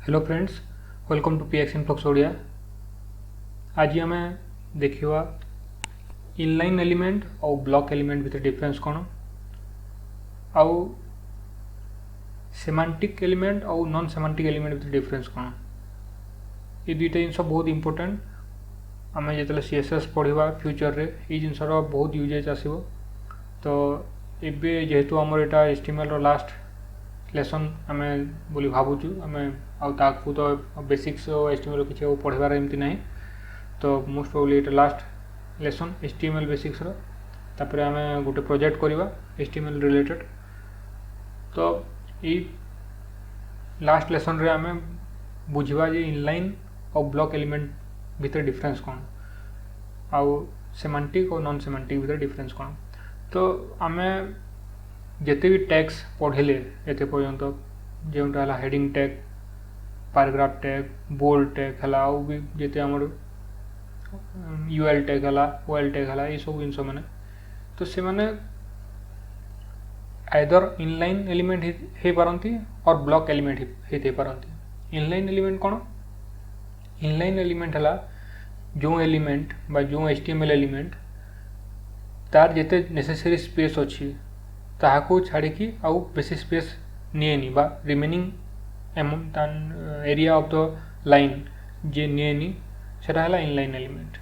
Hello friends, welcome to PX influx Odia. आज आम देखा इनलाइन एलिमेंट और ब्लॉक एलिमेंट भितर डिफरेंस कौन आउ सेमांटिक एलिमेंट और नॉन सेमांटिक एलिमेंट भितर डिफरेंस कौन। ये दुईटा जिनस बहुत इंपोर्टेंट। आम जो सीएसएस पढ़ा फ्यूचर रे ये जिनसर बहुत यूजेज आसो। तो ये जेहेतु आमर यहाँ एचटीएमएल रो लास्ट लेसन आम बोली भावुँ आम आउ तो बेसिक्स एचटीएमएल किसी पढ़ार एमती ना। तो मोस्ट प्रोबेबली ये लास्ट लेसन एचटीएमएल बेसिक्स तापर आम गोटे प्रोजेक्ट करवा एचटीएमएल रिलेटेड। तो ये लास्ट लेसन रे आम बुझा जे इनलाइन और ब्लॉक एलिमेंट भितर डिफरेंस कौन आउ सेमांटिक और नॉन सेमांटिक भितर डिफरेंस कौन। तो आम जिते भी टैग्स पढ़ले ये पर्यंत जो heading tag, paragraph tag, bold tag है आउ भी जिते आमर यूएल टैग है, ओएल टैग है, ये सब जिनस मैंने तो से मैंने आइदर इनलाइन एलिमेंट हो पारती और ब्लॉक एलिमेंट हो पारती। इनलाइन एलिमेंट कौन? इनलाइन एलिमेंट है जो एलिमेंट बा जो एचटीएमएल एलिमेंट तार जिते नेसेसरी स्पेस अच्छी ताहाको छाड़ी आउ बेसी स्पेस निएनी बा remaining area of the line जे निएनी सेटा है इनलाइन एलिमेंट।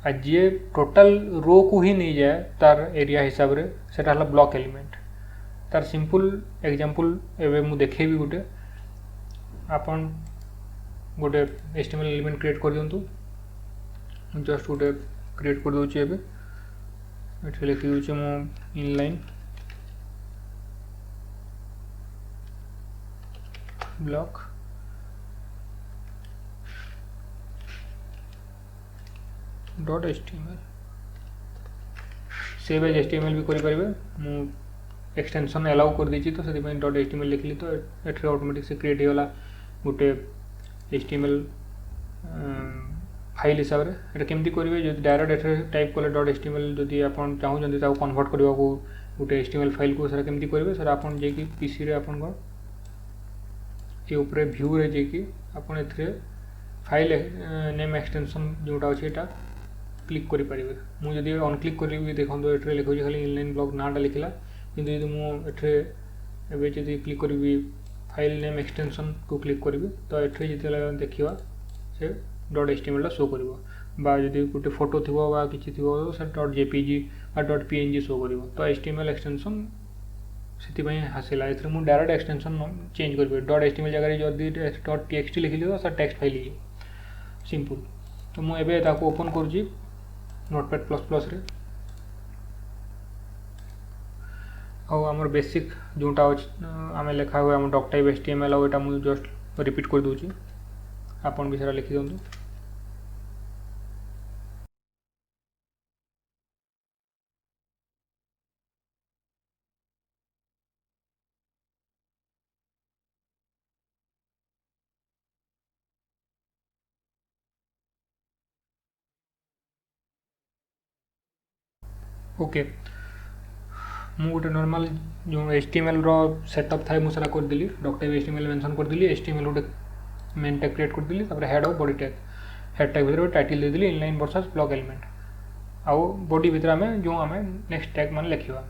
आ जे टोटल रो को ही नहीं जाए तार एरिया हिसाब रे सेटा है ब्लॉक एलिमेंट। तार सिंपल एग्जांपल एवं मु देखेबी गोटे आपन गोटे एचटीएमएल एलिमेंट क्रिएट कर दियंतु। जस्ट गोटे क्रिएट कर दोची एबे एठी लिखि दोची मु inline block dot HTML save as HTML भी करि परिबे। मु एक्सटेंशन अलाउ कर दीची तो से डॉट एचटीएमएल लिखली तो एठी ऑटोमेटिक से क्रिएट होगा गोटे एचटीएमएल फाइल हिसाब से। एटा केमती करेंगे जो डायरेक्ट एठे टाइप कले डॉट एचटीएमएल जदि आपन चाहूचंती ताको कन्वर्ट करबा को गोटे एचटीएमएल फाइल को सेटा केमती करेंगे सर आपन जे कि पीसी रे आपन को ये ऊपर व्यू रे जे कि आपन एथरे फाइल नेम एक्सटेंशन जोटा अछि एटा क्लिक करि परिबे। मु जदि ऑन क्लिक करिवि देखंतो एठरे लिखौ जे खाली इनलाइन ब्लॉक नाटा लिखला किंतु यदि मु एठरे एबे जदि क्लिक करिवि फाइल नेम एक्सटेंशन को क्लिक करिवि तो एठरे जते देखिबा से डॉट एचटीएमएल शो करिवो बा जदि गोटे फोटो थिबो बा किछि थिबो से डॉट जेपीजी बा डॉट पीएनजी शो करिवो। तो एचटीएमएल एक्सटेंशन सेति पई हासिला एथरे मु डायरेक्ट एक्सटेंशन चेंज करबे डॉट एचटीएमएल जगह रे जदि डॉट टीएक्सटी लिखिली तो सर टेक्स्ट फाइल ही सिंपल। तो मु एबे ताको open Karji notepad plus plus रे और आमर बेसिक जोटा आम लिखा हुए आम डॉक टाइप एचटीएमएल और एटा मु जस्ट रिपीट कर दूची आपन भी सारा लिखि दियंतु। ओके मु गोटे नॉर्मल जो एचटीएमएल रो सेटअप थाए मु सारा कर दिली डॉक टाइप एचटीएमएल मेंशन कर दिली एचटीएमएल गोटे मेन टैग क्रिएट कर दिली तापर हेड और बॉडी टैग हेड टैग भीतर टाइटल दे दिली इनलाइन वर्सेस ब्लॉक एलिमेंट आउ बॉडी भीतर आमे जो आमे नेक्स्ट टैग मान लिखिबा।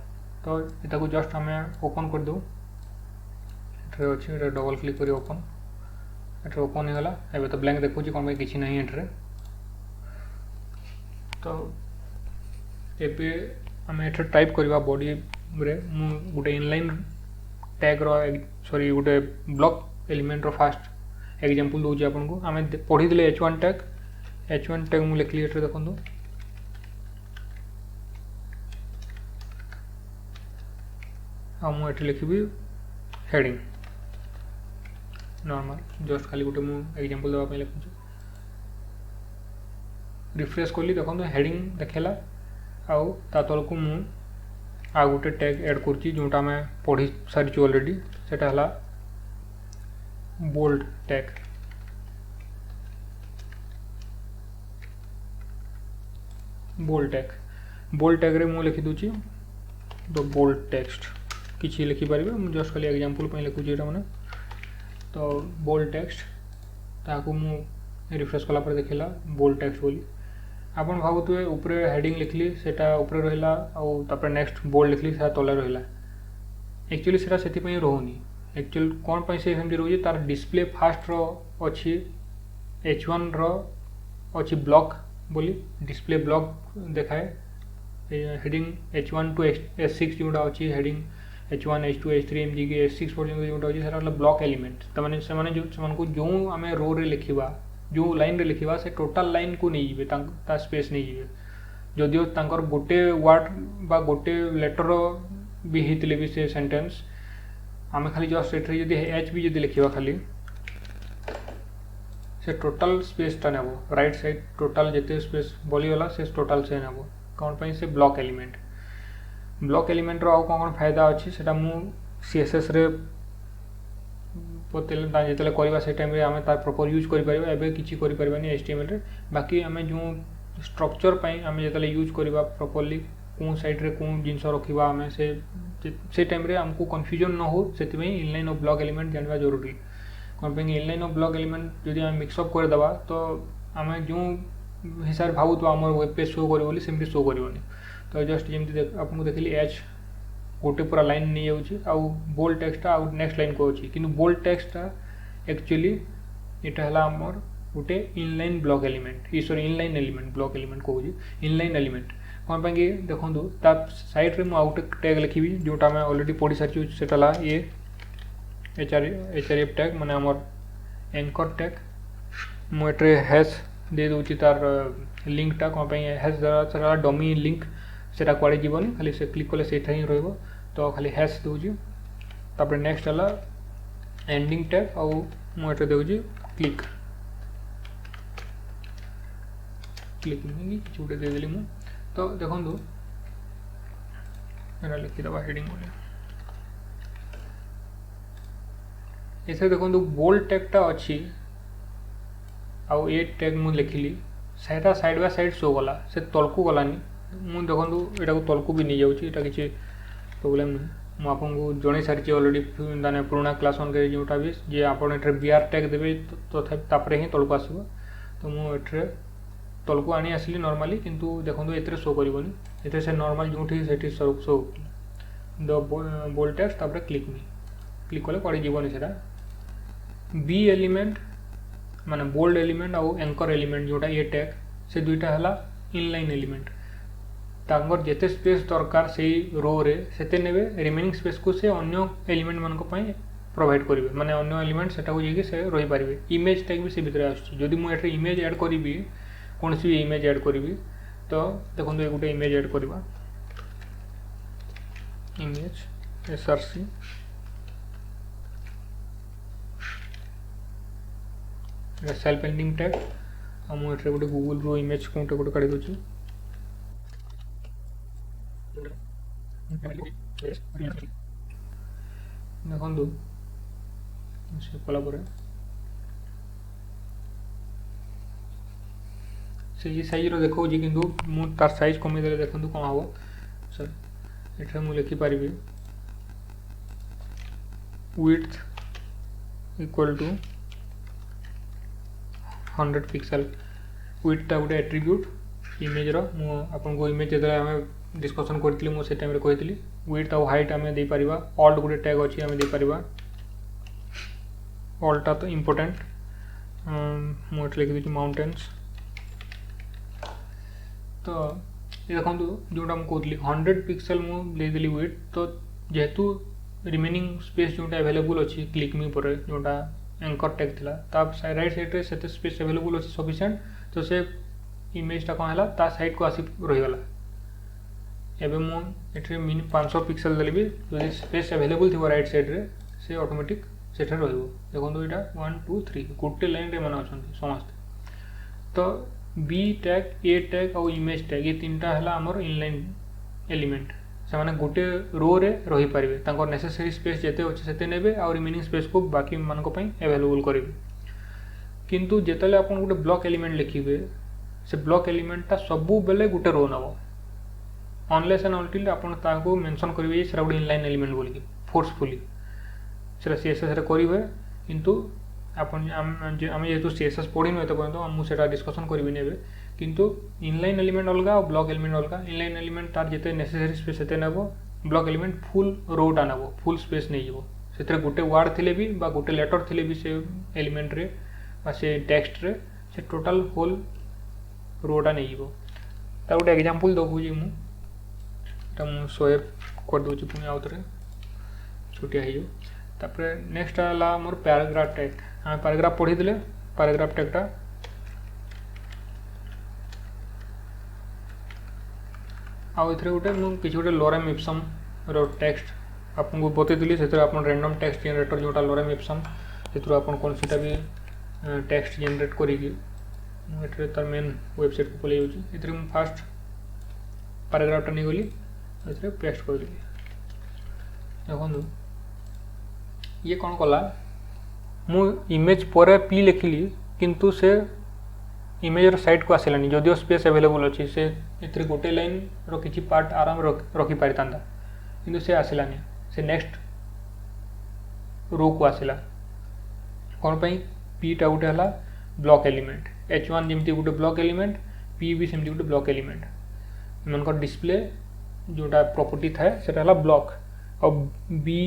तो एटा को जस्ट आमे ओपन कर दो एठरे अछि एटा डबल क्लिक करी ओपन एठरे ओपन हे गला एबे तो ब्लैंक देखु छी कोन किछि नहीं एठरे। तो एबे आमे एठरे टाइप करबा बॉडी रे मु गोटे इनलाइन टैग रो सॉरी गोटे ब्लॉक एलिमेंट रो फास्ट एग्जांपल दोची आपन को आमे पढी दिले h1 टैग मु लिखली एठरे देखंदो आ मु एठरे लिखबी हेडिंग नॉर्मल जस्ट खाली गोटे मु एग्जांपल देबा पय लिखु रिफ्रेश करली देखंदो हेडिंग देखेला आउ ता तलकु मु आ गोटे टैग ऐड करची जोटा मैं पढ़ी सारी ऑलरेडी सेटा हला बोल्ड टैग। बोल्ड टैग रे मु लिखि दूची द बोल्ड टेक्स्ट किछि लिखि परिबे मु जस्ट खाली एग्जांपल पय लिखुची एटा माने। तो बोल्ड टेक्स्ट ताकू मु रिफ्रेश कला पर देखिला बोल्ड टेक्स्ट बोली आपन भाबुतबे ऊपर हेडिंग लिखली सेटा ऊपर रहिला आउ तापर नेक्स्ट बोल्ड लिखली सेटा तले रहिला एक्चुअली सेटा सेति पई रहउनी एक्चुअल कोन पई से सेमति रहउजी तार डिस्प्ले फास्ट रो अछि H1 रो अछि ब्लॉक बोली डिस्प्ले ब्लॉक देखाए हेडिंग H1 टू S6 जोटा अछि heading H1 H2 H3 MG के S6 पर्यंत जोटा अछि सेटा ब्लॉक एलिमेंट त माने से माने जो समन को जो हमें रो रे लिखिबा जो लाइन रे लिखिबा से टोटल लाइन को नहीं जिवे ता स्पेस नहीं जिवे जदियो तांकर गोटे वर्ड बा गोटे लेटर भी हितले भी से सेंटेंस आमे खाली जस्ट एथरे जदी एच भी जदी लिखिबा खाली से टोटल स्पेस ता नेबो राइट साइड टोटल जते स्पेस बोली वाला से टोटल से नेबो कोन पई से ब्लॉक एलिमेंट रो कोन फायदा अछि सेटा मु सीएसएस रे पोतेले ता जेतले करबा से टाइम रे हमें ता प्रॉपर यूज करि परबा एबे किछि करि परबानी एचटीएमएल रे बाकी हमें जो स्ट्रक्चर पई हमें जेतले यूज करबा प्रॉपर्ली कोन साइड रे कोन जिंस रखिबा हमें से टाइम रे हमको कंफ्यूजन न हो सेति में इनलाइन ऑफ ब्लॉक एलिमेंट जानबा जरूरी कोन पे इनलाइन ऑफ ब्लॉक एलिमेंट जदि हम मिक्स अप कर दबा तो हमें जो हिसाब भाबु तो हमर वेब पेज शो करिवो बोली सेमति शो करिवोनी तो जस्ट जेमति आपन देखली एच गोटे पूरा लाइन नहीं जाउची आउ बोल्ड टेक्स्ट आउ नेक्स्ट लाइन को अछि किंतु बोल्ड टेक्स्ट एक्चुअली एटा हला हमर गोटे inline block element sorry inline element block element को इनलाइन एलिमेंट कोन पे देखंतु ता साइड रे मु आउट टैग लिखिबी जोटा मैं ऑलरेडी पढी सारची सेटा ला ए href टैग माने हमर एंकर टैग मु एट्रे हैश दे दोची तार लिंक टा कोन पे हैश जरा डमी लिंक सेटा कोडे जीवनी खाली से क्लिक करले सेटा ही रहइबो तो खाली हैश दोजी तापर नेक्स्ट हला एंडिंग टैग और मु एटा दोजी क्लिक नहीं छुटे दे देली मु तो देखंतु एना लिखि दबा हेडिंग बोले ऐसे देखंतु बोल्ड टैग टा अछि आउ ए टैग मु लिखिली सेटा साइड बाय साइड शो गला से तलकू गलानी मु देखंतु एटा को तलकू भी नहीं जाउची एटा किछि प्रॉब्लम नहीं मु आपन को जणे सारची ऑलरेडी दाने पुराना क्लास 1 के जोटा भी जे आपन एट्रे बीआर टैग देबे तो तापरे ही तलकू आसीबो तो मु एट्रे तलकू आनी आसली नॉर्मली किंतु देखंतु एतरे शो करिवोनी एतरे से नॉर्मल जोठी सेठी शो द बोल्ड टेक्स्ट तापरे क्लिक करले पड़ी जीवनी सेटा बी एलिमेंट माने बोल्ड एलिमेंट और एंकर एलिमेंट जोटा ए टैग से दुईटा हला इनलाइन एलिमेंट तांगर जेते स्पेस दरकार से रो रे सेते नेबे रिमेनिंग स्पेस को से अन्य एलिमेंट मानको पई प्रोवाइड करिवे माने अन्य एलिमेंट सेटा को जेकी से रही पारिबे इमेज टैग भी से भितर आछी जदी मु एटे इमेज ऐड करिवि कोनसी भी इमेज ऐड करिवि तो देखंतु ए गुटे इमेज ऐड करबा image src self ending tag हम एटे गुटे गूगल रो इमेज कोनटे गुटे काढि दोची देखंतु से कला परे से ये साइज रो देखो जी किंतु मु तार साइज कमी देले देखंतु कोन हबो सर एठे मु लिखि पारिबी width equal to 100 pixel width टा गुटे एट्रिब्यूट इमेज रो मु आपन को इमेज जेतले हम डिस्कशन करथिली मु से टाइम रे कहितली width और height हमें दे परिबा alt गुटे टैग अछि हमें दे परिबा alt टा तो इंपोर्टेंट मु एट लिखि दिछि माउंटेन्स तो ये देखो जोटा मुझे कहली 100 पिक्सल मुझे देली विड्थ तो जेहेतु रिमेनिंग स्पेस जोटा अवेलेबल अच्छी क्लिक मी पर जोटा एंकर टैग थिला ताप राइट साइड रे सेते स्पेस अवेलेबल अच्छी सफिशिएंट तो से इमेज टा कौन है ता साइड को आसी रही गला एबे मु एठरे मिनी 500 पिक्सल देली भी जदि स्पेस अवेलेबल थी राइट साइड रे से ऑटोमेटिक सेठे रहइबो देखो एटा 1 2 3 गोटे लाइन रे माने अछंती समस्त तो बी टैग ए टैग और इमेज टैग ये तीनटा हला हमर इनलाइन एलिमेंट से माने गोटे रो रे रही पारिबे तांकर नेसेसरी स्पेस जेते अछि सेते नेबे और रिमेनिंग स्पेस को बाकी मान को पई अवेलेबल करिवे किंतु जेतले आपण गोटे ब्लॉक एलिमेंट लिखिबे से ब्लॉक एलिमेंट ता सबु बेले गोटे रो नबो अनलेस एंड अनटिल आपण ताको मेंशन करिवे सेरा गोटे इनलाइन एलिमेंट बोली फोर्सफुली सेरा सीएसएस रे करिवे किंतु आपण आम जेहेतु सीएसएस पढ़ी एत पर्यटन मुझे डिस्कसन करी एबे किंतु इनलाइन एलिमेंट अलग और ब्लॉक एलिमेंट अलग। इनलाइन एलिमेंट तार जिते नेसेसरी स्पेस सेते नेबो, ब्लॉक एलिमेंट फुल रोटा नेबो, फुल स्पेस नहीं जीवो। से गोटे वार्ड थिले भी बा गोटे लेटर थिले भी से एलिमेंट रे बा से टेक्स्ट रे से टोटल होल रोटा नहीं जीवो। तार गोटे एग्जांपल दउछि मु ता मु सोएप कर दोछि पुनी आउ थरे छोटिया हियो। तापर नेक्स्ट आला मोर पैराग्राफ टैग। हम पैराग्राफ पढ़ी दिले, पैराग्राफ टैगटा आउ एथरे गोटे मु किछि गोटे लोरेम इप्सम रो टेक्स्ट आपको बतैली से आप रैंडम टेक्स्ट जनरेटर जोटा लोरेम इप्सम से आप कौन सीटा भी टेक्स्ट जनरेट करी तार मेन वेबसाइट को पलि जाऊँगी। मुझे फास्ट पैराग्राफटा नहीं गली ए पेस्ट कर देली। देखो ये कौन कला मु इमेज पर पी लिखिली किंतु से इमेज साइड को आसलानी जदिव स्पेस अवेलेबल अच्छी से ए गोटे लाइन रो किछि पार्ट आराम रखी पारि तांदा किंतु से आसलानी से नेक्स्ट रो को आसला कौन पाई पीटा गोटे है ब्लॉक एलिमेंट H1 जमती गोटे ब्लॉक एलिमेंट पी भी सेमती गोटे ब्लॉक एलिमेंट मन डिस्प्ले जोटा प्रॉपर्टी थाए सेटा है ब्लॉक और बी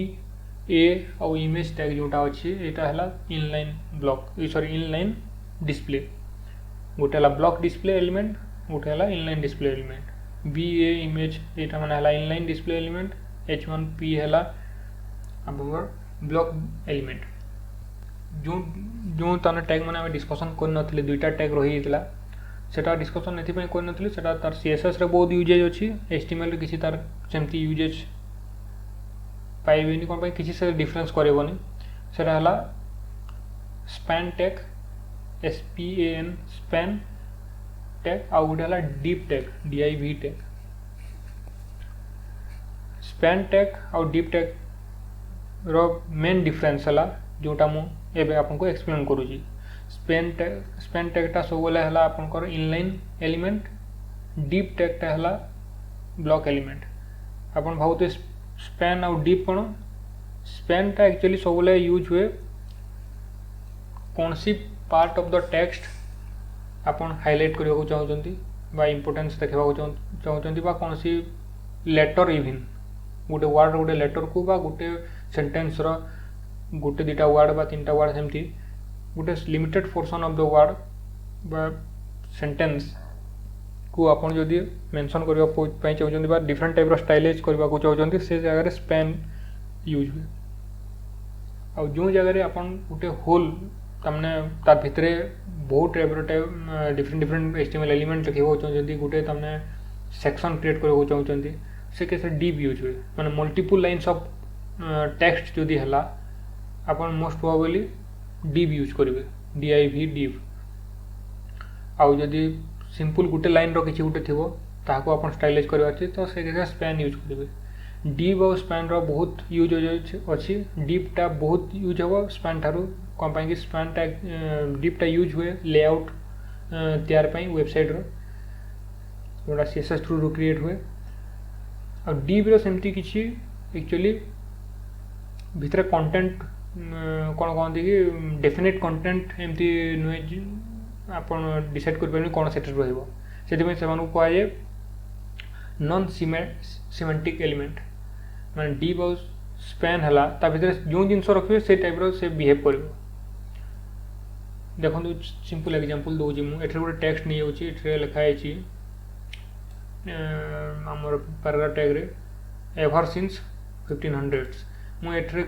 ए और इमेज टैग जोटा अच्छी यहाँ है inline block sorry inline display गोटे है ब्लॉक डिस्प्ले एलिमेंट गोटे है इनलाइन डिस्प्ले एलिमेंट बी ए इमेज यहाँ मैंने है inline display element H1 P है आपंकर ब्लॉक एलिमेंट जो जो ताने टैग मैंने डिस्कसन कर दुईटा टैग रही सेटा डिस्कसन एथि कर सेटा तार सीएसएस रे बहुत यूजेज अच्छी HTML रे किसी तार सेमती यूजेज पाइबेनी कौन पाई किसी से डिफरेंस करबनी सेटा हला span tag SPAN span tag आउ गोटे हला deep tag DIV tag span tag और डीप टैग रो मेन डिफरेंस हला जोटा मु एबे आपको एक्सप्लेन करूची। स्पैन टैगटा सब बेले है आपंकर इनलाइन एलिमेंट डीप टैगटा है ब्लॉक एलिमेंट आपन भावते स्पैन और डीप कौन स्पैनटा एक्चुअली सब बेले यूज हुए कौन सी पार्ट ऑफ द टेक्स्ट आपन हाईलाइट करने को चाहते बा इंपोर्टेंस देखा चाहते बा कौन सी लेटर इवन गोटे वर्ड गोटे लेटर को बा गोटे सेंटेंस रो गोटे दुटा वर्ड बा तीनटा वर्ड सेमती गोटे limited portion of the word बा सेंटेंस को आपन जदि मेंशन करबा चाहते बा डिफरेंट टाइप रो स्टाइलाइज करबा को चाहते से जगह रे स्पैन यूज हुए और जो जगह आपन गोटे होल तमने तार भितरे बहुत type different different HTML element लिखा चाहते गोटे तमने सेक्शन क्रिएट करबा चाहते से कैसे डीप यूज हुए माने मल्टीपल लाइन्स ऑफ टेक्स्ट जदि हला आपन मोस्ट प्रोबेबली डीप यूज करेंगे DIV डीप आउ जदि सिंपल गोटे लाइन रो किछि गोटे थिबो ताको आपन स्टाइलाइज करबा अछि तो से के स्पैन यूज करेंगे। डीप और स्पैन रो बहुत यूज अछि डीप टा बहुत यूज हो स्पैन थारु कोन पाई कि स्पैन टा डीप टा यूज हुए लेआउट तैयार पाई वेबसाइट रो जोड़ा CSS थ्रू रो क्रिएट हुए और डीप रो सेमती किछि एक्चुअली भितर कंटेंट कौन कहते कि डेफिनेट कंटेंट एमती नुहे आपन डिसाइड कर कौन सेट से कहुए नॉन सिमेंटिक एलिमेंट माने डीप और स्पैन है भीतर जो जिनस रखिए से टाइप से बिहेव कर देखो सिंपल एग्जांपल दूसरी मुझे गोटे टेक्स्ट नहीं जाऊँगी लिखाई आमर पैराग्राफ टैग रे एवर सिंस 1500s मुझे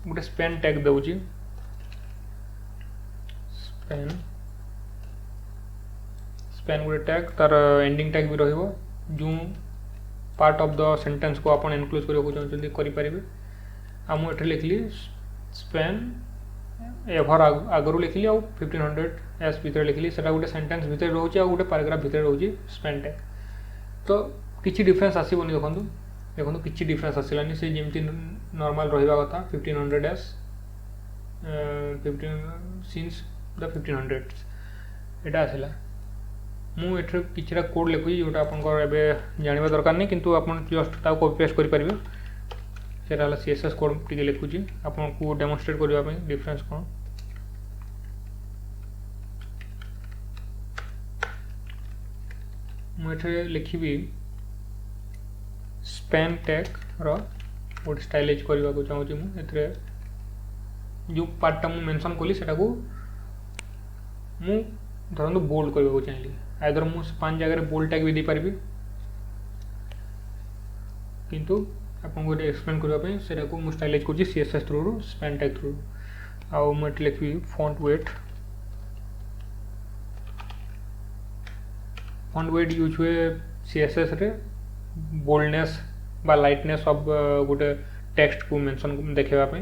गोटे स्पैन टैग दूसरी स्पैन गोटे टैग तार एंडिंग टैग भी रहिबो जो पार्ट ऑफ द सेंटेंस को आपण इनक्लूड करबा चाहते करें आ मुझे लिखली स्पैन एवर आगरू लिखली आ 1500s भितर लिखली से गोटे सेंटेंस भितर रोचे आ गोटे पैराग्राफ भितर रोचे स्पैन टैग तो किसी डिफरेंस आसबनी देखो देखो किसी डिफरेंस आसलानी से जमी नॉर्मल रहा कथा 1500s 15 सिंस द 1500s यहाँ आसला मुझे किसी कोड लिखुची जोटा आप जानवा दरकार नहीं किंतु आप जस्ट कॉपी पेस्ट करेंगे सेटा हला सीएसएस कोड टिके लिखुची आपको डेमोन्स्ट्रेट करबा पई डिफरेंस कोन मुझे लिखी स्पैन टैग रो गोटे स्टाइलाइज करने को चाहूँगी मुझे जो पार्टा मुझे मेंशन कली से धरतु बोल्ड करने को चाहिए आइदर मुझे 5 जगह बोल्ड टैग भी दे पारि किंतु आपको गोटे एक्सप्लेन करने से मुझे स्टाइलाइज कर CSS through span tag through आउ मुझे लिखी फॉन्ट वेट यूज हुए सीएसएस रे बोल्डनेस बा लाइटनेस ऑफ गोटे टेक्स्ट को मेंशन देखापी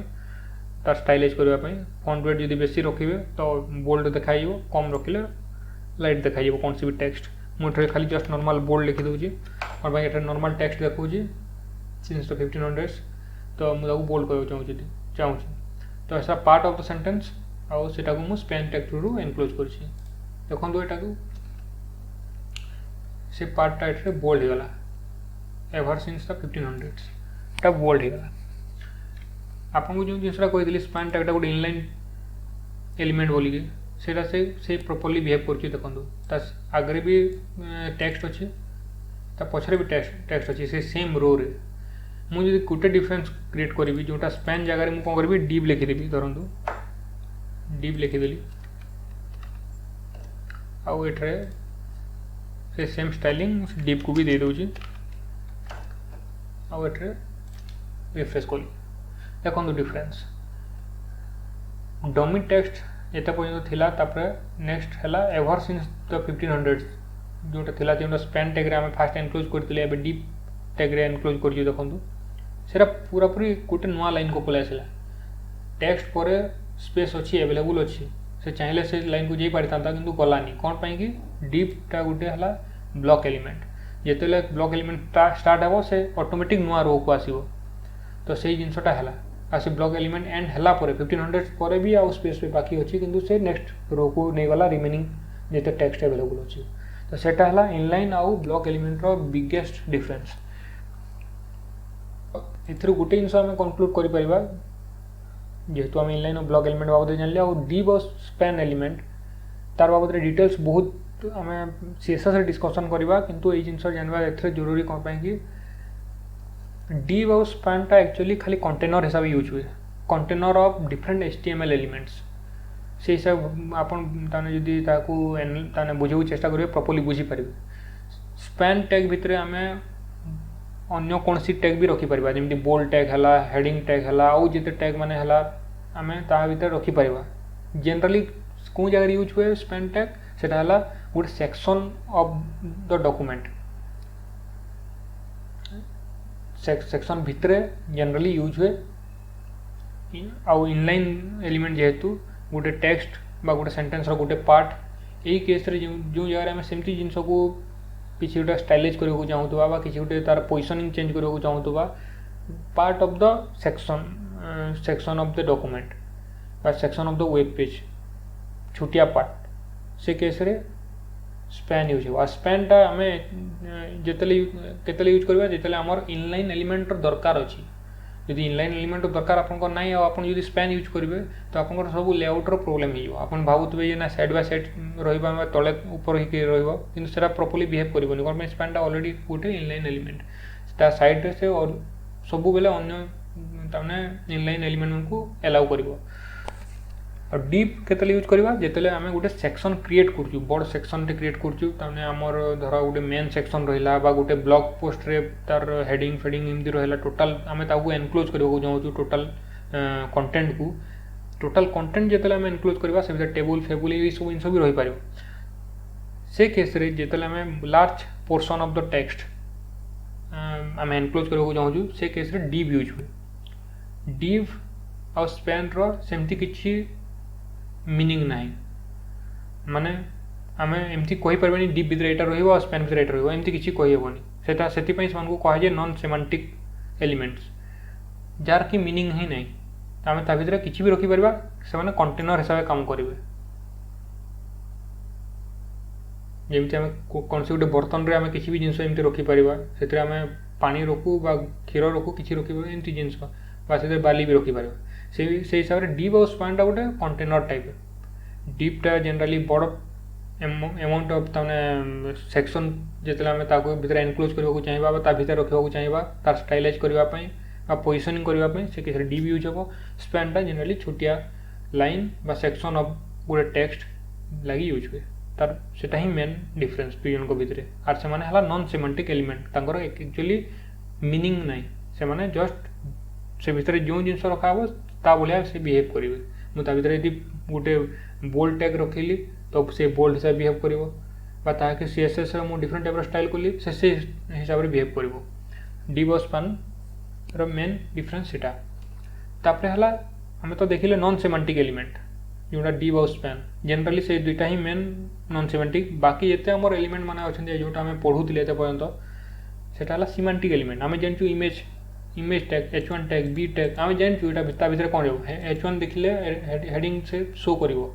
तार स्टाइलाइज करने फॉन्ट वेट जब बेसी रखिए तो बोल्ड देखा कम रखिले लाइट देखा कौन सी भी टेक्स्ट मुझे खाली जस्ट नॉर्मल बोल्ड लिखी दूसरी और भाई ये नॉर्मल टेक्स्ट देखा सिंस द 1500s तो मुझे बोल्ड करने चाहूँगी तो ऐसा पार्ट ऑफ द सेंटेंस आउ से मुझे स्पैन टैग थ्रू एनक्लोज कर देखो यहाँ से पार्टा ये बोल्ड होगला एवर सिंस द 1500s टा बोल्ड होगला आपको जो जिनसा कही स्पैन टैगटा गोटे इनलाइन एलिमेंट बोलिकी सेटा से प्रॉपर्ली बिहेव कर देखो आगे भी टेक्स्ट अच्छे पछरे भी टेक्स्ट अच्छे से सेम रो रे मुझे गोटे डिफरेंस क्रिएट करी जोटा स्पैन जगह मुझे कौन करी डीप लिखिदेवी धरतु डीप लिखिदेली आउ एठरे से सेम स्टाइलिंग डीप को भी दे दूँ आउ एठरे रिफ्रेश कली देखो डिफरेंस डमी टेक्स्ट एत पर्यंत थिला तापर नेक्स्ट है एवर सिंस द 1500s जोटा थिला जोटा स्पैन टैग रे आम फास्ट एनक्लोज करते हैं डीप टैग रे एनक्लोज कर देखो सेटा पूरा पूरी गोटे नुआ लाइन को पलि आसला टेक्स्ट पर स्पेस अच्छी एवेलेबल अच्छी से चाहिए से लाइन को जाई पारि था किंतु गलानी कौन पाई कि डीपटा गोटे है ब्लॉक एलिमेंट जिते ब्लॉक एलिमेंट स्टार्ट हे से ऑटोमेटिक नुआ रो को आसो तो से जिनसटा है आसी ब्लॉक एलिमेंट एंड है 1500 पर भी आउ स्पेस पे बाकी अच्छी किंतु से नेक्स्ट रो को नहीं गला रिमेनिंग जिते टेक्स्ट एवेलेबल अच्छी तो सेटा है इनलाइन आउ ब्लॉक एलिमेंट रो बिगेस्ट डिफरेंस एथर गोटे जिन आम कनक्लूड कर जेहेतु आम इनलाइन और ब्लॉक एलिमेंट बाबद जानले और डीप और स्पैन एलिमेंट तार बाबद डिटेल्स बहुत आम सीएसएस रे डिस्कशन करवा किंतु ये जिन जानवा एथरे जरूरी कौन पाई कि डीप और स्पैनटा एक्चुअली खाली कंटेनर हिसाब से यूज हुए container of different HTML elements से हिसाब आपने बुझे चेष्टा करेंगे प्रॉपर्ली बुझीपारे स्पैन टैग भितर आम अन्य कौन सी टैग भी रखिपर जमी बोल्ड टैग है हेडिंग टैग है आउ जिते टैग माने है आम ता भर रखिपर जनरली कौन जगह यूज हुए स्पैन टैग से गोटे section of the document section भितर जनरली यूज हुए आउ इनलाइन एलिमेंट जेहेतु गोटे टेक्स्ट बा गोटे सेंटेंस गोटे पार्ट यही केस रे जो जगह आम सेमती जिन को किसी गोटे स्टाइलाइज करने चाहूँगा किसी गोटे तार पोजिशनिंग चेंज करने चाहूँगा part of the section of the document बा section of the web page छोटिया पार्ट से केस रे स्पैन यूज हो स्पैनटा आम जिते यूज करवा जिते आमर इनलाइन एलिमेंट दरकार अच्छी यदि इनलाइन एलिमेंट दरकार आपको ना आप स्पैन यूज करेंगे तो आप सब लेआउटर प्रोब्लेम हो भावुवे ना साइड बाय साइड रहा तले ऊपर कि प्रॉपर्ली बिहेव कर कौन स्पैनटा ऑलरेडी गोटे इनलाइन एलिमेंट ता साइड से और सब बेले अन्य इनलाइन एलिमेंट को एलाउ कर और डीप केतले यूज करवा जिते आम गोटे सेक्शन क्रिएट कर बड़ सेक्शन क्रिएट करमर धर गोटे मेन सेक्शन रहा गोटे ब्लॉग पोस्ट रे तार हेडिंग फेडिंग एमती रहा टोटाल आम एनक्लोज करने चाहूँ टोटाल कंटेंट जिते आम एनक्लोज करवा से टेबुल फेबुल ये सब जिन भी रही पार से केस रे जिते आम large portion of the text आम एनक्लोज करने चाहूँ से केस रे डीप यूज हुए डीप आ स्पैन सेमती किसी मीनिंग ना माने आम एमती कहीपर डीप भितर यहाँ रहा स्पैन भितर यहाँ रहा एमती किसी कहीहबनी से कहुए नॉन सेमांटिक एलिमेंट्स जार कि मीनिंग ही ना आम ता भर किसी भी रखिपर से कंटेनर हिसाब से काम करेंगे जमी आम कौन से गोटे बर्तन में आम किसी भी जिन रखिपर से आम पानी रखू बा क्षीर रखू कि रखिपर एमती जिन बा से बाली भी रखिपर से हिसाब से डीप और स्पैनटा गोटे कंटेनर टाइप डीपटा जनरली बड़ एमाउंट ऑफ तने सेक्शन जितने आम भितर एनक्लोज करने चाहिए ता भीतर रखा चाहिए तार स्टाइलाइज करने पोजिशनिंग करने से किसी डीप यूज हम स्पैनटा जनरली छोटिया लाइन बा सेक्शन ऑफ गोटे टेक्स्ट लगी यूज हुए तार सेटा ही मेन डिफरेंस दुई को भितर आर से माने हला नॉन सेमांटिक एलिमेंट तांकर एक्चुअली मीनिंग नहीं से माने जस्ट से भितर जो जिन रखा हो ता भलिया से बिहेव करेंगे मुझे भितर यदि गोटे बोल्ड टैग रखिली तो से बोल्ड हिसाब बिहेव कर सीएसएस डिफरेंट टाइप स्टाइल कली से हिसाब से बिहेव कर डीप और स्पैन रो मेन डिफरेंस सेटा तापरे हला हमें तो देखिले नॉन सेमांटिक एलिमेंट जोटा डीप और स्पैन जनरली से दुईटा ही मेन नॉन सेमांटिक बाकी जिते आम एलिमेंट माने अच्छा जोटा आम पढ़ुले एत पर्यंत सेटा हला सीमांटिक एलिमेंट आम जानचु image tag H1 tag B tag आम जानचु एटा भितर कौन जाऊ H1 देखिले हेडिंग से शो करिवो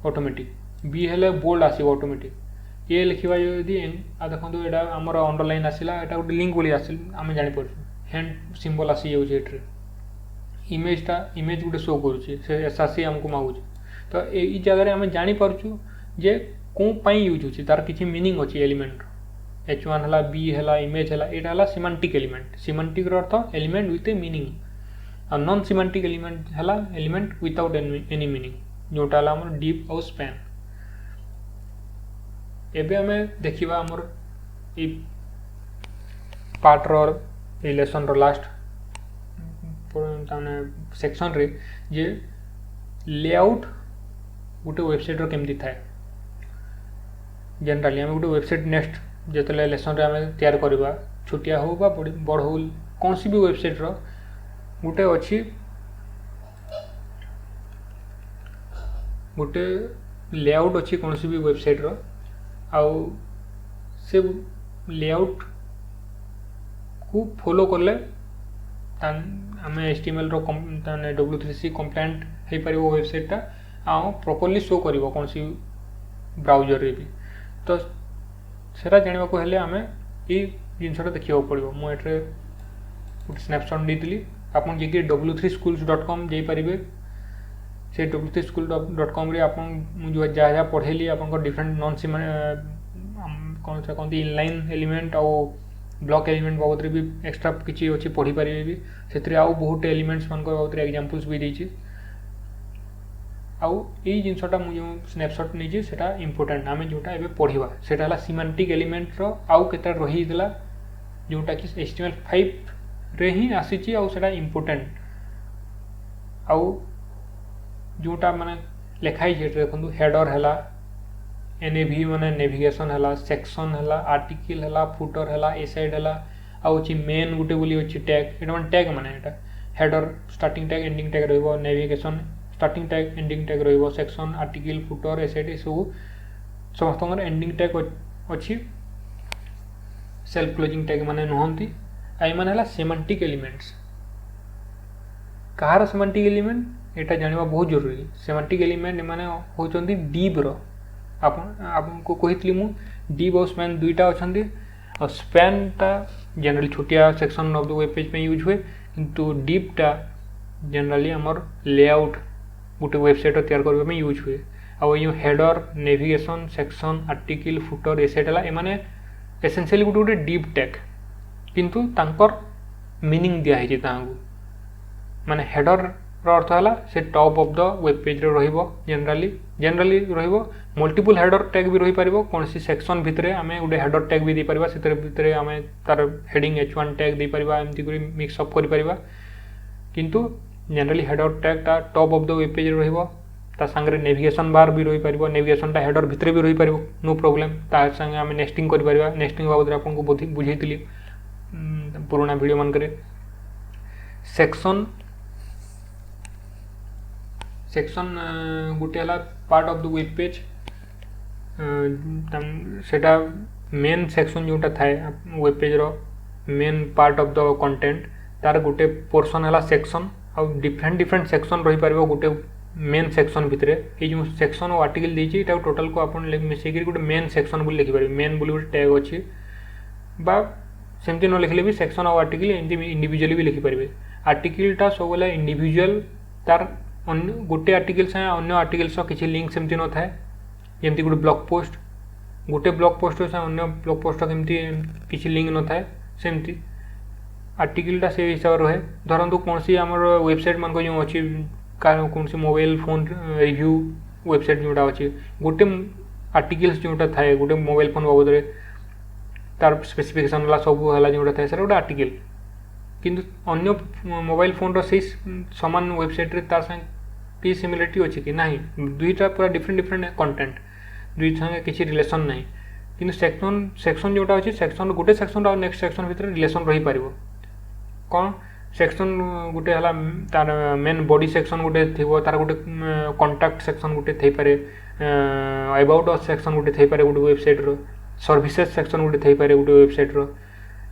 ऑटोमेटिक B हेले बोल्ड आसीबो ऑटोमेटिक ये लिखिबा यदि देखो एटा हमर अंडरलाइन आसिला एटा गोटे लिंक बोली आसिल आम जानि परछु हैंड सिंबल आसी जाउछ एट्रे इमेज गोटे शो करुच्छे से एसआसी आमको मागुचे तो ये जगह आम जापर जे कौन पाई यूज होची तार किसी मीनिंग अच्छी एलिमेंट H1 है B है इमेज है यहाँ सीमांटिक एलिमेंट सीमांटिक अर्थ एलिमेंट विथ ए मीनिंग और नॉन सीमांटिक एलिमेंट है एलिमेंट विदाउट एनी मीनिंग जोटा आम डीप और स्पैन एबे आम देखा आमर पार्टर ये लेसन लास्ट सेक्शन रे जे लेआउट गोटे वेबसाइट केमती थाए जनरली आम गोटे वेबसाइट नेक्स्ट जिते लेसन रे आम तैयार करवा छोटिया हो बा बड़ हो कौन सी भी वेबसाइट रो गोटे अच्छी गोटे लेआउट अच्छी कौन सी भी वेबसाइट रो आउ से लेआउट को फॉलो करले आम HTML रो W3C कंप्लायंट हो पार वेबसाइटा आम प्रॉपर्ली शो कर कौन सी ब्राउजर रे भी तो सेटा जानवा को हेले आमे ये जिनसटा देखा पड़ो मुझे गोटे स्नैपशॉट देती आप w3schools.com जाइपारे से w3school.com रे आपन जो जहाँ पढ़ेली आप डिफरेंट नॉन सीमा कौन सा कहते इनलाइन एलिमेंट और ब्लॉक एलिमेंट बाबद भी एक्स्ट्रा किसी अच्छी पढ़ी पारे भी से आउ बहुत एलिमेंट्स मान बाबद एग्जांपल्स भी देती आउ यही जिनसटा मुझे स्नैपशॉट नहीं सेटा इंपोर्टेंट आम जोटा एबे पढ़ा सेटा सीमांटिक एलिमेंट रो आउ केता रहीला जोटा कि HTML5 रे ही आसी आउ सेटा इंपोर्टेंट आउ जोटा माने लिखाई देखो हेडर है NAV माने नेविगेशन है सेक्शन है आर्टिकल है फुटर है एसाइड है आउची मेन गोटे बोली अच्छी टैग ये मैंने टैग माने एटा header starting tag ending tag रहिबो navigation starting tag ending tag रहिबो सेक्शन आर्टिकल फुटर एसाइड सब समस्त एंडिंग टैग अच्छी सेल्फ क्लोजिंग टैग माने नुहंती आई माने हला सेमांटिक एलिमेंट्स कहार सेमांटिक एलिमेंट एटा जानवा बहुत जरूरी सेमांटिक एलिमेंट माने होचंदी डीप रो आपको कही मु डीप और स्पैन दुईटा अच्छे और स्पैनटा जनरली छोटिया section of the web page पे यूज हुए किंतु डीपटा जनरली आमर लेआउट गोटे वेबसाइट तैयार करने यूज हुए और ये header navigation section article footer asset है एमाने एसेंशियली गोटे गोटे डीप टैग किंतु तांकर मीनिंग दिखाई माने हेडर अर्थ है से top of the web page रे रहिबो जनरली रहिबो मल्टीपल हेडर टैग भी रही पारिबो कौन सी सेक्शन भितरे आमे गोटे हेडर टैग भी दे परिबा सेतरे भितरे आमे तार हेडिंग H1 टैग दे परिबा एमती करी मिक्स अप करि परिबा किंतु जनरली हेडर टैग ता top of the web page रे रहिबो ता संगे नेविगेशन बार भी रही पारिबो नेविगेशन टा हेडर भितरे भी रही पारिबो नो प्रॉब्लम ता संगे आमे नेस्टिंग करि परिबा नेस्टिंग बाबद आपन को बुझैतिली पुराना वीडियो मन करे सेक्शन गोटे है part of the web page सेटा मेन सेक्शन जोटा थाए वेब पेज रो main part of the content तार गोटे पोर्शन है सेक्शन आउ डिफरेंट सेक्शन रही पारिबो गोटे मेन सेक्शन भितरे ये जो सेक्शन और आर्टिकल देछि एटा टोटल को आपन मिसेकरी गोटे मेन सेक्शन बोली लिखि पारिबे मेन बोली गोटे टैग अछि बा सेमती न लिखले भी सेक्शन और आर्टिकल एमती इंडिविजुअली भी लिखिपारे। आर्टिकलटा सब बेले इंडिविजुअल तार गोटे आर्टिकल से अन्य आर्टिकल सह किसी लिंक सेमती न थाए जमती गोटे ब्लॉग पोस्ट गोटे ब्लॉग पोस्ट से अन्य ब्लॉग पोस्ट केमती किसी लिंक न थाए सेमती आर्टिकलटा से हिसाब रहे। धरतु कौन सी आम वेबसाइट मान जो अच्छी कौन सी मोबाइल फोन रिव्यू वेबसाइट जोटा अच्छी गोटे आर्टिकल्स जोटा थाए गोटे मोबाइल फोन बाबद में तार स्पेसिफिकेशन है सब है जोटा थाए सर गोटे आर्टिकल किंतु अन्य मोबाइल फोन रो सामान वेबसाइट रे तार संग कि सिमिलरिटी अच्छी कि नहीं दुईटा पूरा डिफरेंट डिफरेंट कंटेंट दुई संगे किसी रिलेशन नहीं किंतु सेक्शन जोटा अच्छी सेक्शन गोटे सेक्शन और नेक्स्ट सेक्शन भितर रिलेशन रही पारिबो कौन सेक्शन गोटे है तार मेन बॉडी सेक्शन गोटे थी तार गोटे कॉन्टैक्ट सेक्शन गोटे थी पारे अबाउट अस सेक्शन गोटे थी पारे गोटे वेबसाइट रो सर्विसेज सेक्शन गोटे थी पारे गोटे वेबसाइट रो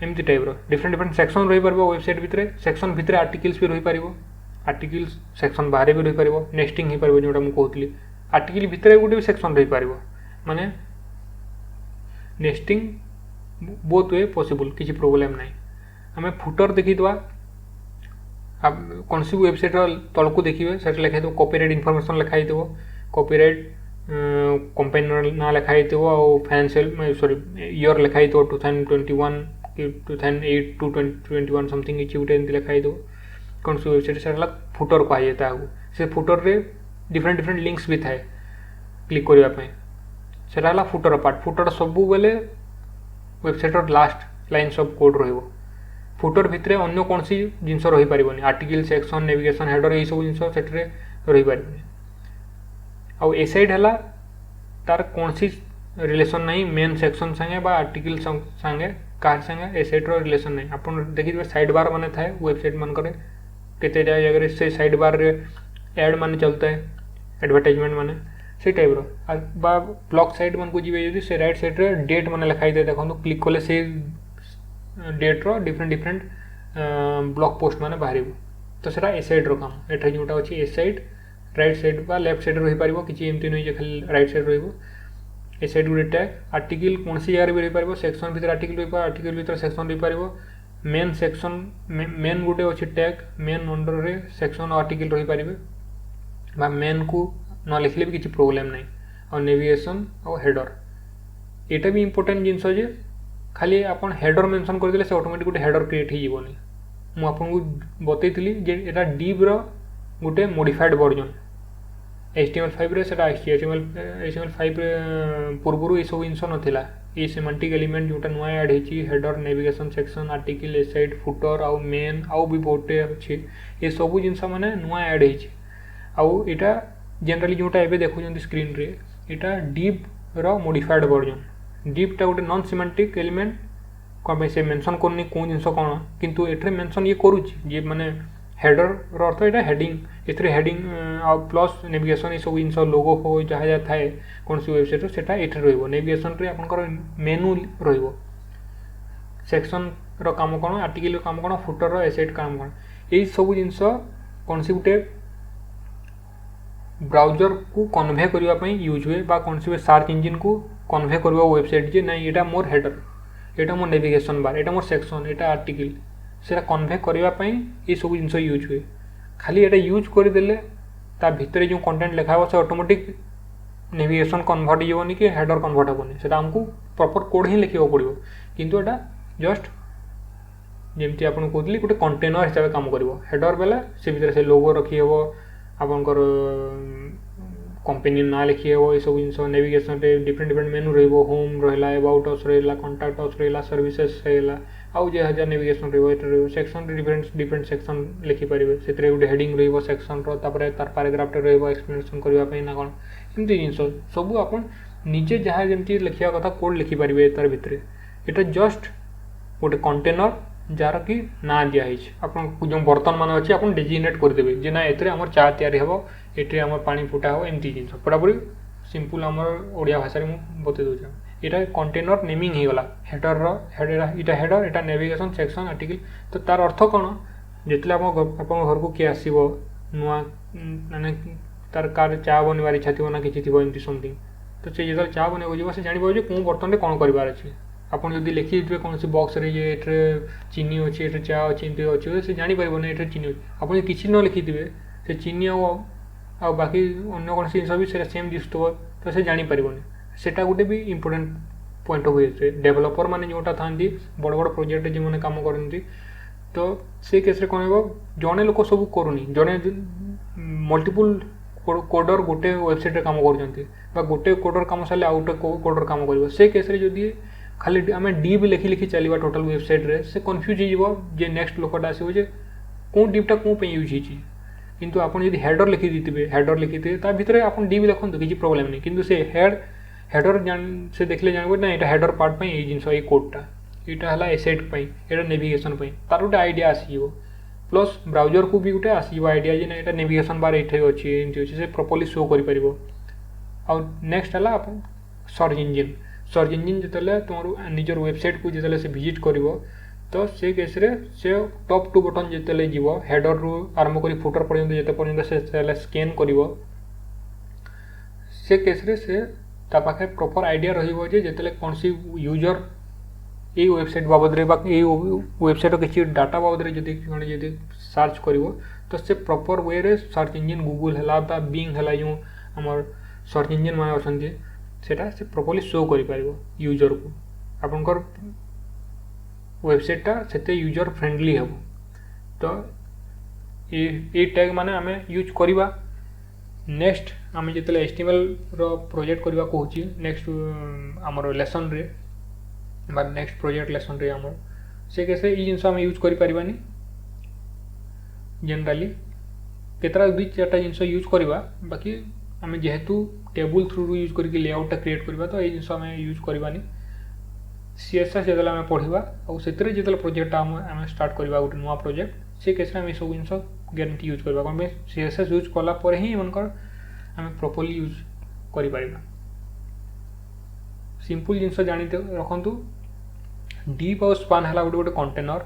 एमती टाइप रो डिफरेंट डिफरेंट सेक्शन रही पारिबो वेबसाइट भितर सेक्शन भितर आर्टिकल्स भी रही पारिबो आर्टिकल्स सेक्शन बाहर भी रही पारिबो नेस्टिंग ही पारिबो जोटा मु कहतली आर्टिकल भितर गोटे भी सेक्शन रही पारिबो माने नेस्टिंग बोथ वे पॉसिबल किसी प्रॉब्लम नहीं। आम फुटर देखीदवा कौन सी वेबसाइट तलक देखिए से लिखाई दो कॉपीराइट इनफॉरमेशन लिखाई दो कॉपीराइट कंपनी ना लिखाई दो फाइनेंशियल सॉरी ईयर लिखाई दो 2021 2008 to 2021 समथिंग किसी गोटे एमती लिखाई दो कौन सी वेबसाइट से फुटर कहुए से फुटर रे डिफरेंट डिफरेंट लिंक्स भी थाए क्लिक करने से फुटर पार्ट फुटर सबू बेले वेबसाइट लास्ट लाइन सब कोड रही फुटर भितर अन्य कौन सी जिनस रही पारिबनी आर्टिकल सेक्शन नेविगेशन हेडर यही सब जिनस से रही पारिबनी आउ ए साइड है तार कौन सी रिलेशन नहीं मेन सेक्शन संगे बा आर्टिकल संगे कार संगे ए साइड रो रिलेशन नहीं आप देखिए साइड बार माने थाए वेबसाइट मान करे केते जगह से साइड बार रे एड माने चलता है एडवर्टाइजमेंट माने से टाइप रो बा ब्लॉक साइड मन को जीवे यदि से राइट साइड रे डेट माने लिखाई दे देखो क्लिक कले से डेट रो डिफरेंट डिफरेंट ब्लॉग पोस्ट माने बाहर तो सेटा ए साइड रो काम एठा जोटा अछि ए साइड राइट साइड बा लेफ्ट साइड रही पारिबो किछि एमती नै जे खाली राइट साइड रहइबो ए साइड गुटे टैग आर्टिकल कौन सी जगह भी रही पारिबो सेक्शन भीतर आर्टिकल रही पारिबो आर्टिकल भीतर सेक्शन रही पारिबो मेन सेक्शन मेन गुटे अछि टैग मेन अंडर रे सेक्शन आर्टिकल रही पारिबे बा मेन को न लिखले भी किछि प्रॉब्लम नै और नेविगेशन और हेडर एटा भी इंपोर्टेंट जिंस जे खाली आपन हेडर मेंशन कर देले से ऑटोमेटिक गोटे हेडर क्रिएट ही जीवनी मु आपन को बतैतली जे एटा डीब रो गोटे मॉडिफाइड वर्जन HTML5 रे सेटा HTML5 रे पूर्वरु ए सब जिनस नथिला ए सिमेंटिक एलिमेंट जोटा नुआ ऐड हेची header navigation section article side footer आउ मेन आउ भी बहुते अछि ए सब जिनस माने नुआ ऐड हेची आउ एटा जनरली जोटा एबे देखुछन स्क्रीन रे एटा डीप रो मॉडिफाइड वर्जन डीप टा गोटे नॉन सिमेंटिक एलिमेंट कौन से मेंशन करनी कौन जिनस कौन किंतु एठरे मेंशन ये करूची जे माने हेडर रो अर्थ एटा हेडिंग एथरे हेडिंग आ प्लस नेविगेशन ये सब जिनस लोगो हो जहाँ जहाँ थाए कौन सी वेबसाइट रो सेटा एठरे रहइबो नेविगेशन रे आपनकर मेनू रहइबो सेक्शन रो काम कोन आर्टिकल रो काम कोन फुटर रो एसेट काम कोन एई सब जिनस कौन सी गुटे ब्राउजर को कन्वे करबा पई यूज हुए बा कौन सी सर्च इंजन को कन्वे करबा वेबसाइट जे नहीं एटा मोर हेडर एटा मोर नेविगेशन बार एटा मोर सेक्शन एटा आर्टिकल सेटा कन्वे करबा पई ए सब जिनस यूज हुए खाली एटा यूज कर देले ता भितर जो कंटेंट लिखा हो से ऑटोमेटिक नेविगेशन कन्वर्ट होनी कि हेडर कन्वर्ट होनी सेटा हमको प्रॉपर कोड ही लिखिबो पड़िबो किंतु एटा जस्ट जेमती आपन कहतली गोटे कंटेनर हिसाब काम करिवो हेडर बेला से भीतर से लोगो रखी हेबो आपनकर कंपनी ना लिखी हेबो ए सब जिनस नेविगेशन रे डिफरेंट डिफरेंट मेनू रहइबो होम रहला अबाउट अस रहला कांटेक्ट अस रहला सर्विसेज रहला आउ जे हजार नेविगेशन रहइबो एटा रहइबो सेक्शन रे डिफरेंट डिफरेंट सेक्शन लिखि परिबे सेतरे गुटे हेडिंग रहइबो सेक्शन रो तापरे तार पैराग्राफ रे रहइबो एक्सप्लेनेशन करबा पई ना कोन एमती जिनस सब आपन निजे जहाँ जेमती लिखिया कथा कोड लिखि परिबे तार भितरे एटा जस्ट गोटे कंटेनर जार कि ना दिया आपन जो बर्तन मान अच्छे आप डेजिग्नेट करदेवे जे ना एतरे हमर चा तैयारी हेबो एटे हमर पानी फुटा हो एमती जिनस पूरापूरी सिंपल हमर ओडिया भाषा रे मु बते दोछा एटा कंटेनर नेमिंग ही गला हेडर इटा हेडर एटा नेविगेशन सेक्शन आर्टिकल तो तार अर्थ कोन जेतले आपन घर को के आसीबो नुआ माने तार कार चा बनवार इच्छा थिबो ना किछि थिबो एमती समथिंग तो से जेतले चा बनेबो जेबो से जानिबो जे कोन बर्तन रे कोन करबार अछि ଆପଣ ଯଦି ଲେଖିଥିବେ କୌଣସି ବକ୍ସରେ ଯେ ଏଠାରେ ଚିନି ଅଛି, ଏଠାରେ ଚା ଅଛି, ଏମିତି ଅଛି, ସେ ଜାଣିପାରିବନି ଏଠାରେ ଚିନି ଅଛି। ଆପଣ ଯଦି କିଛି ନ ଲେଖିଥିବେ ସେ ଚିନି ଆଉ ବାକି ଅନ୍ୟ କୌଣସି ଜିନିଷ ବି ସେଇଟା ସେମ୍ ଦିଶୁଥିବ, ତ ସେ ଜାଣିପାରିବନି। ସେଇଟା ଗୋଟେ ବି ଇମ୍ପୋର୍ଟାଣ୍ଟ ପଏଣ୍ଟ ହୁଏ। ସେ ଡେଭଲପର ମାନେ ଯେଉଁଟା ଥାନ୍ତି ବଡ଼ ବଡ଼ ପ୍ରୋଜେକ୍ଟରେ ଯେଉଁମାନେ କାମ କରନ୍ତି, ତ ସେ କେସ୍ରେ କ'ଣ ହେବ, ଜଣେ ଲୋକ ସବୁ କରୁନି, ଜଣେ ମଲ୍ଟିପୁଲ୍ କୋଡ଼ର ଗୋଟେ ୱେବସାଇଟ୍ରେ କାମ କରୁଛନ୍ତି, ବା ଗୋଟେ କୋଡ଼ର କାମ ସାରିଲେ ଆଉ ଗୋଟେ କୋଡ଼ର କାମ କରିବ। ସେ କେସ୍ରେ ଯଦି ଖାଲି ଆମେ ଡିପ୍ ଲେଖି ଲେଖି ଚାଲିବା ଟୋଟାଲ୍ ୱେବସାଇଟ୍ରେ, ସେ କନଫ୍ୟୁଜ୍ ହେଇଯିବ ଯେ ନେକ୍ସଟ ଲୋକଟା ଆସିବ ଯେ କେଉଁ ଡିପ୍ଟା କେଉଁ ପାଇଁ ୟୁଜ୍ ହେଇଛି। କିନ୍ତୁ ଆପଣ ଯଦି ହେଡ଼ର ଲେଖିଥିବେ ତା ଭିତରେ ଆପଣ ଡିପ୍ ଲେଖନ୍ତୁ, କିଛି ପ୍ରୋବ୍ଲେମ୍ ନାହିଁ। କିନ୍ତୁ ସେ ହେଡ଼ର ସେ ଦେଖିଲେ ଜାଣିବ ନା ଏଇଟା ହେଡ଼ର ପାର୍ଟ ପାଇଁ ଏଇ ଜିନିଷ, ଏଇ କୋଡ଼ଟା, ଏଇଟା ହେଲା ଏସେଟ୍ ପାଇଁ, ଏଇଟା ନେଭିଗେସନ୍ ପାଇଁ, ତାର ଗୋଟେ ଆଇଡ଼ିଆ ଆସିଯିବ। ପ୍ଲସ୍ ବ୍ରାଉଜରକୁ ବି ଗୋଟେ ଆସିଯିବ ଆଇଡ଼ିଆ ଯେ ନା ଏଇଟା ନେଭିଗେସନ୍ ବାର୍ ଏଇଠି ଅଛି, ଏମିତି ଅଛି, ସେ ପ୍ରପରଲି ଶୋ କରିପାରିବ। ଆଉ ନେକ୍ସଟ ହେଲା ଆପଣ ସର୍ଚ୍ଚ ଇଞ୍ଜିନ୍ ଯେତେବେଳେ ତୁମର ନିଜର ୱେବସାଇଟ୍କୁ ଯେତେବେଳେ ସେ ଭିଜିଟ୍ କରିବ, ତ ସେ କେସ୍ରେ ସେ ଟପ୍ ଟୁ ବଟନ୍ ଯେତେବେଳେ ଯିବ, ହେଡ଼ରରୁ ଆରମ୍ଭ କରି ଫୁଟର ପର୍ଯ୍ୟନ୍ତ ଯେତେ ପର୍ଯ୍ୟନ୍ତ ସେ ସ୍କାନ୍ କରିବ, ସେ କେସ୍ରେ ସେ ତା ପାଖରେ ପ୍ରପର୍ ଆଇଡ଼ିଆ ରହିବ ଯେ ଯେତେବେଳେ କୌଣସି ୟୁଜର୍ এই ওয়েবসাইট বাবদরে বা এই ওয়েবসাইটর কিছু ডাটা বাবদরে যদি জনে যদি সার্চ করব, তো সে প্রপর ওয়েরে সর্চ ইঞ্জিন গুগল হেলা বা বিং হেলা যে আমার সর্চ ইঞ্জিন মানে অনেক সেটা সে প্রপরলি শো করিপার यूजर को। आपनकर वेबसाइटा सेते यूजर फ्रेंडली हेब। तो ये टैग माने आमे यूज करिबा। नेक्स्ट आमे जेतले एचटीएमएल रो प्रोजेक्ट करिबा कहूची नेक्स्ट हमर लेसन रे बा नेक्स्ट प्रोजेक्ट लेसन रे हमर से कैसे ई जिंस आमे यूज करि परिबानी। जनरली केतरा दुई चारटा जिंस यूज करिबा, बाकी आमे जेहेतु टेबल थ्रू यूज करके लेआउट क्रिएट करबा, तो ए जिंस आमे यूज करबानी। सीएसएस जेतले आमे पढिबा और सेतरे जेतले प्रोजेक्ट आमे स्टार्ट करबा गोटे नुआ प्रोजेक्ट, से केसरे आमे सब जिंस गारंटी यूज करबा। कोन सीएसएस यूज कला पर ही मनकर आमे प्रॉपर्ली यूज करि परिबा। सिंपल जिंस जानि रखंतु। डीप और स्पान हला गोटे कंटेनर।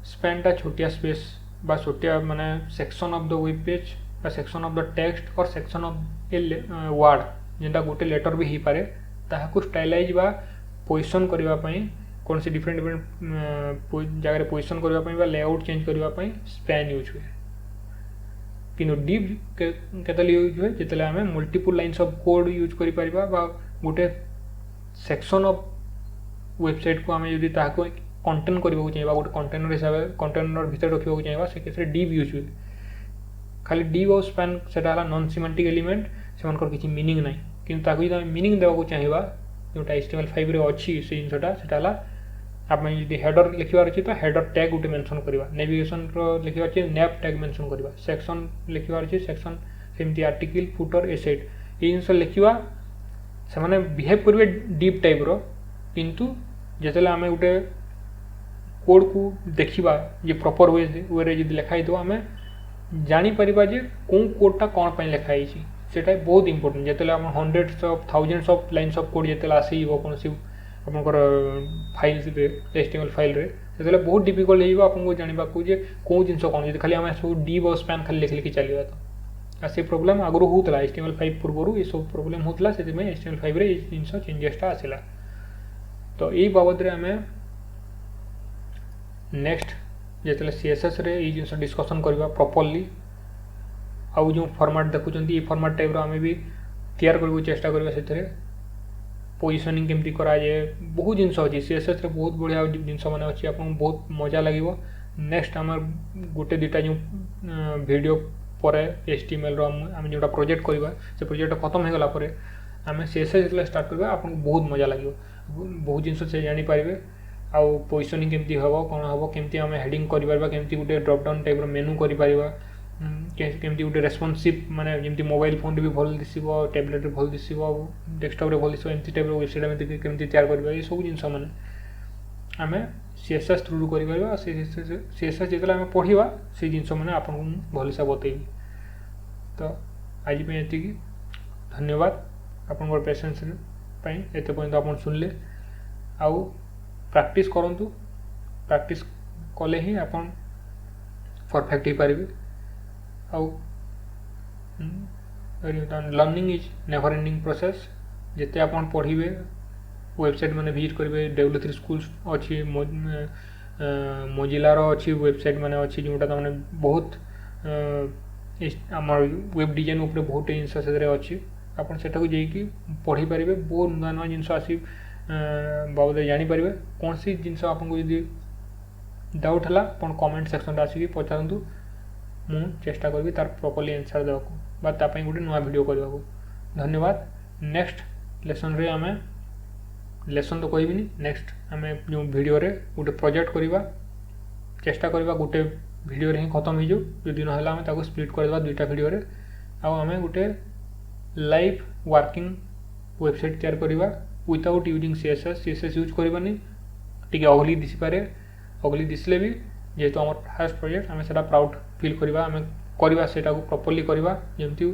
स्पैन टा छोटिया स्पेस बा छोटिया माने section of the web page बा सेक्शन ऑफ द टेक्स्ट और सेक्शन ऑफ ए वर्ड जेंटा गोटे लेटर भी ही पारे, ताहाकु स्टाइलाइज बा पोजिशन करबा पई कौन से डिफरेंट जगह पोजिशन करबा पई बा लेआउट चेंज करबा पई स्पैन यूज हुए। किनु डीप केतले यूज हुए जेतले हमें multiple lines of code use करि परिबा बा गोटे सेक्शन ऑफ वेबसाइट को आमे यदि ताहाको कंटेन करबा चाहिए गोटे कंटेनर हिसाब से कंटेनर भीतर रखा चाहिए, से केस डीप यूज हुए। खाली डीप और स्पैन सेटा हला नॉन सिमेंटिक एलिमेंट, सेमानकर किछि मीनिंग नाही, किंतु ताकू यदि मीनिंग देबा चाहिए जोटा HTML5 रे अछि से जिनसटा सेटा हला आपन यदि हेडर लिखिबार अछि तो हेडर टैग गोटे मेंशन करबा, नेविगेशन रो लिखिबार अछि नैप टैग मेंशन करबा, सेक्शन लिखिबार अछि सेक्शन, सेमति आर्टिकल फुटर एसेट ए जिनस लिखिबा। से माने बिहेव करबे डीप टाइप रो, किंतु जेतले आमे गोटे कोड को देखिबा जे प्रॉपर वे रे जदि लिखाई तो आमे जानी परिबा जे कोन कोडटा कोन पय लिखाई छी। सेटा बहुत इंपोर्टेंट। जेतले हम hundreds of thousands of lines of code जेतले आसीबो कोनसी आपनकर फाइल रे HTML फाइल रे, सेतले बहुत डिफिकल्ट हेइबो आपनको जानिबा को जे कोन जिंस कोन जे खाली हम सब डीप और स्पैन खाली लिख लिखि चलिबा। तो आ से प्रॉब्लम आगरो होतला HTML5 पूर्वरु ए सब प्रॉब्लम होतला, सेति में HTML5 रे ए जिंस चेंजेसटा आसिला। तो ए बाबद रे हमें नेक्स्ट जेतले CSS रे ए जिंस डिस्कशन करबा प्रॉपर्ली। आउ जो फॉर्मेट देखुचंती ए फॉर्मेट टाइप रो हमें भी तैयार करबो चेष्टा करबा। सेतरे पोजिशनिंग केमती करा जाए बहुत जिंस अछि CSS रे, बहुत बढ़िया जिंस माने अछि, आपन बहुत मजा लागिवो। नेक्स्ट हमर गोटे दुटा जो वीडियो परे HTML रो हम जोटा प्रोजेक्ट करबा, से प्रोजेक्ट खत्म हे गला परे हमें CSS जेतले स्टार्ट करबा, आपन बहुत मजा लागिवो। बहुत जिंस से जानि पारिबे आउ पोजिशनिंग केमती हबो, कोन हबो, केमती हमें हेडिंग करि परबा, केमती गोटे ड्रॉप डाउन टाइप रो मेनू करि परबा, केमती गोटे रेस्पॉन्सिव माने जेमती मोबाइल फोन रे भी भल दिसिबो, टैबलेट रे भल दिसिबो, डेस्कटॉप रे भल दिसिबो, एमती टाइप रो वेबसाइट में केमती तैयार करबा। ए सब जिंस माने हमें CSS थ्रू करि परबा। CSS जेतले हमें पढिबा से जिंस माने आपन भल से बतैबी। तो आज पे एति की धन्यवाद आपन पेशेंस पई, एते पॉइंट आपन सुनले। आउ प्रैक्टिस करंतु, प्रैक्टिस कले ही आपन परफेक्ट ही पारिबे। आउ learning is never ending process. जिते आपन पढ़िबे वेबसाइट मैंने विजिट करेंगे W3 स्कूल्स अच्छी मोजिलार अच्छी वेबसाइट मैंने अच्छी जोटा मैंने बहुत आमर वेब डिजाइन उपर बहुत जिनस अच्छी आपन सेटा को जाइए पढ़ी पारे बहुत नुआ नुआ जिनस आसी बाबद जापर कौन सी जिनस आपको यदि डाउट है आप कमेंट सेक्शन आसिक पचारतु मु चेष्टा करी तार प्रॉपर्ली आंसर देवा तापाई गोटे नुआ वीडियो करने को धन्यवाद। नेक्स्ट लेसन रे आमे लेसन तो कहबी नेक्स्ट आम जो वीडियो रे गोटे प्रोजेक्ट करवा चेष्टा करवा गोटे वीडियो रे ही खत्म हो जाऊ जदि ना आम ताको स्प्लिट करदेवा दुईटा वीडियो रे आम गोटे लाइव वर्किंग वेबसाइट तैयार करवा विदाउट यूजिंग सीएसएस यूज करवानी टी अगली दिशी पारे अगली दिसले भी जेहेतु आम फास्ट प्रोजेक्ट आम से प्राउड फील करवा आम करवा सेटा को प्रॉपर्ली करवा जमती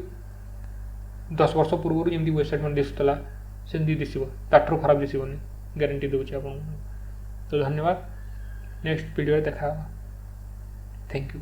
10 वर्ष पूर्व जमी वेबसाइट मैंने दिशुला सेमती दिशो ताठू खराब दिशोनी गारंटी दूसरी आपको। तो धन्यवाद नेक्स्ट वीडियो देखा थैंक यू।